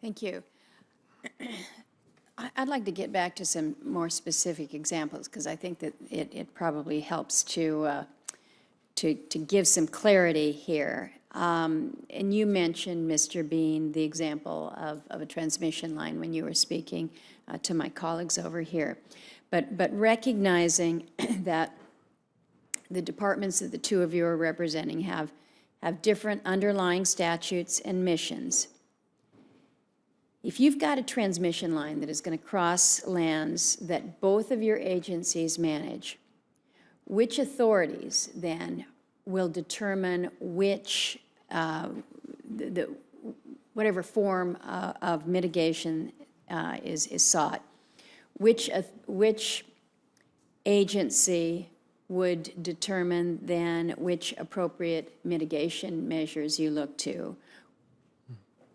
Thank you. I'd like to get back to some more specific examples because I think that it probably helps to give some clarity here. And you mentioned, Mr. Bean, the example of a transmission line when you were speaking to my colleagues over here. But recognizing that the departments that the two of you are representing have different underlying statutes and missions. If you've got a transmission line that is going to cross lands that both of your agencies manage, which authorities then will determine which, whatever form of mitigation is sought? Which agency would determine then which appropriate mitigation measures you look to?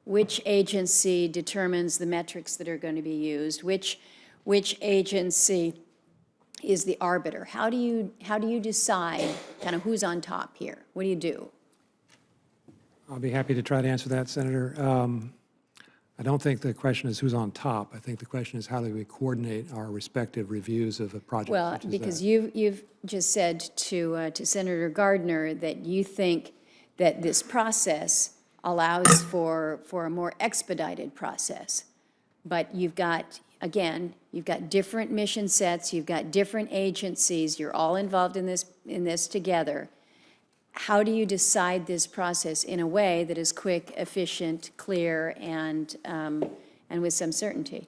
Which agency determines the metrics that are going to be used? Which agency is the arbiter? How do you decide kind of who's on top here? What do you do? I'll be happy to try to answer that, Senator. I don't think the question is who's on top. I think the question is how do we coordinate our respective reviews of a project Well, such as because that. you've just said to Senator Gardner that you think that this process allows for a more expedited process. But you've got, again, you've got different mission sets, you've got different agencies, you're all involved in this together. How do you decide this process in a way that is quick, efficient, clear, and with some certainty?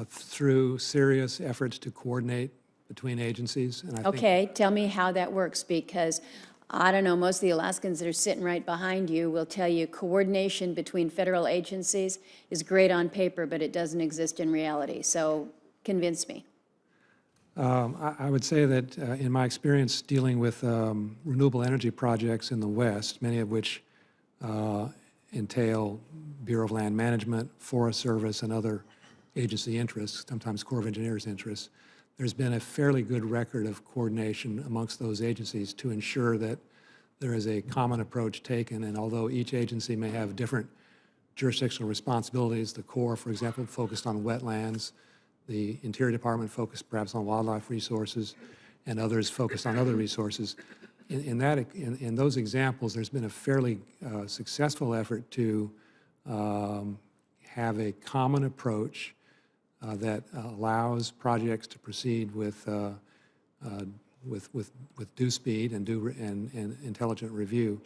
Through serious efforts to coordinate between agencies. And I Okay, tell me how that works, because I don't know, most of the Alaskans that are sitting right behind you will tell you coordination between federal agencies is great on paper, but it doesn't exist in reality. So convince me. I would say that in my experience dealing with renewable energy projects in the West, many of which entail Bureau of Land Management, Forest Service, and other agency interests, sometimes Corps of Engineers interests, there's been a fairly good record of coordination amongst those agencies to ensure that there is a common approach taken. And although each agency may have different jurisdictional responsibilities, the Corps, for example, focused on wetlands, the Interior Department focused perhaps on wildlife resources, and others focused on other resources. In those examples, there's been a fairly successful effort to have a common approach that allows projects to proceed with due speed and intelligent review.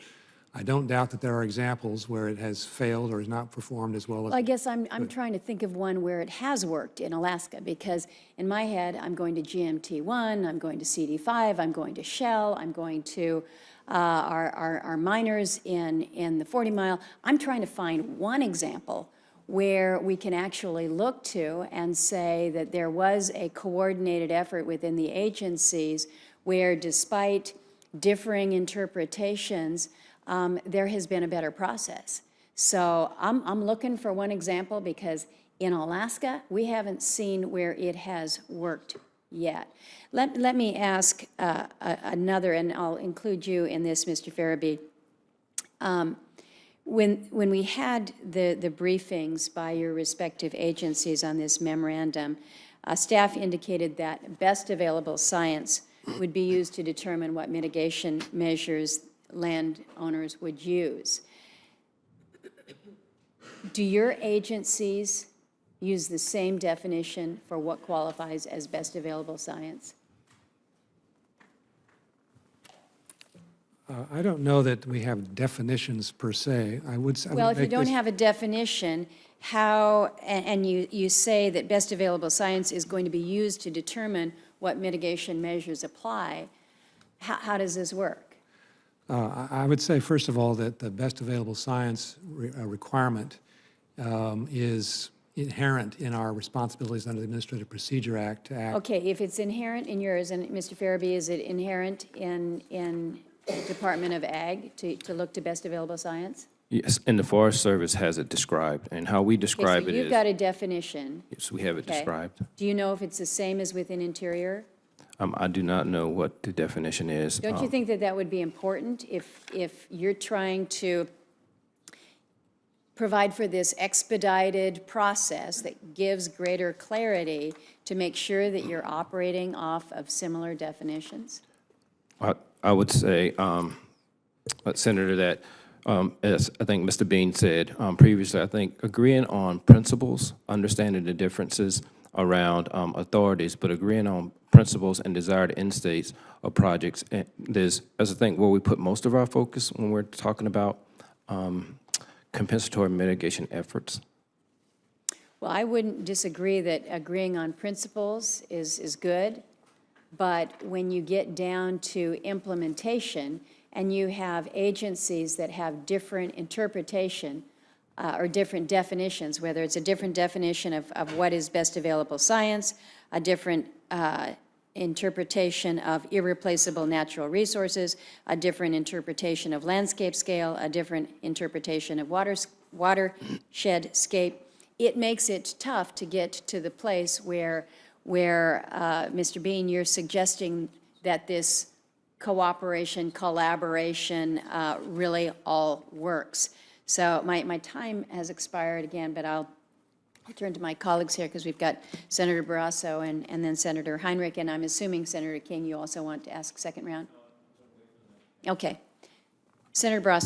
I don't doubt that there are examples where it has failed or is not performed as well as. Well, I guess I'm trying to think of one where it has worked in Alaska, because in my head, I'm going to GMT1, I'm going to CD5, I'm going to Shell, I'm going to our miners in the 40 Mile. I'm trying to find one example where we can actually look to and say that there was a coordinated effort within the agencies where, despite differing interpretations, there has been a better process. So I'm looking for one example, because in Alaska, we haven't seen where it has worked yet. Let me ask another, and I'll include you in this, Mr. Farabee. When we had the briefings by your respective agencies on this memorandum, staff indicated that best available science would be used to determine what mitigation measures landowners would use. Do your agencies use the same definition for what qualifies as best available science? I don't know that we have definitions per se. Well, if you don't have a definition, how, and you say that best available science is going to be used to determine what mitigation measures apply, how does this work? I would say, first of all, that the best available science requirement is inherent in our responsibilities under the Administrative Procedure Act to act. Okay, if it's inherent in yours, and Mr. Farabee, is it inherent in the Department of Ag to look to best available science? Yes, and the Forest Service has it described, and how we describe Okay, so it you've is. got a definition. Yes, we have it Okay. described. Do you know if it's the same as within Interior? I do not know what the definition is. Don't you think that that would be important if you're trying to provide for this expedited process that gives greater clarity to make sure that you're operating off of similar definitions? I would say, Senator, that as I think Mr. Bean said previously, I think agreeing on principles, understanding the differences around authorities, but agreeing on principles and desired end states of projects. And there's, as I think, where we put most of our focus when we're talking about compensatory mitigation efforts. Well, I wouldn't disagree that agreeing on principles is good, but when you get down to implementation and you have agencies that have different interpretation or different definitions, whether it's a different definition of what is best available science, a different interpretation of irreplaceable natural resources, a different interpretation of landscape scale, a different interpretation of watershed scape, it makes it tough to get to the place where Mr. Bean, you're suggesting that this cooperation, collaboration really all works. So my time has expired again, but I'll turn to my colleagues here because we've got Senator Barrasso and then Senator Heinrich, and I'm assuming, Senator King, you also want to ask second round? Okay. Senator Barrasso.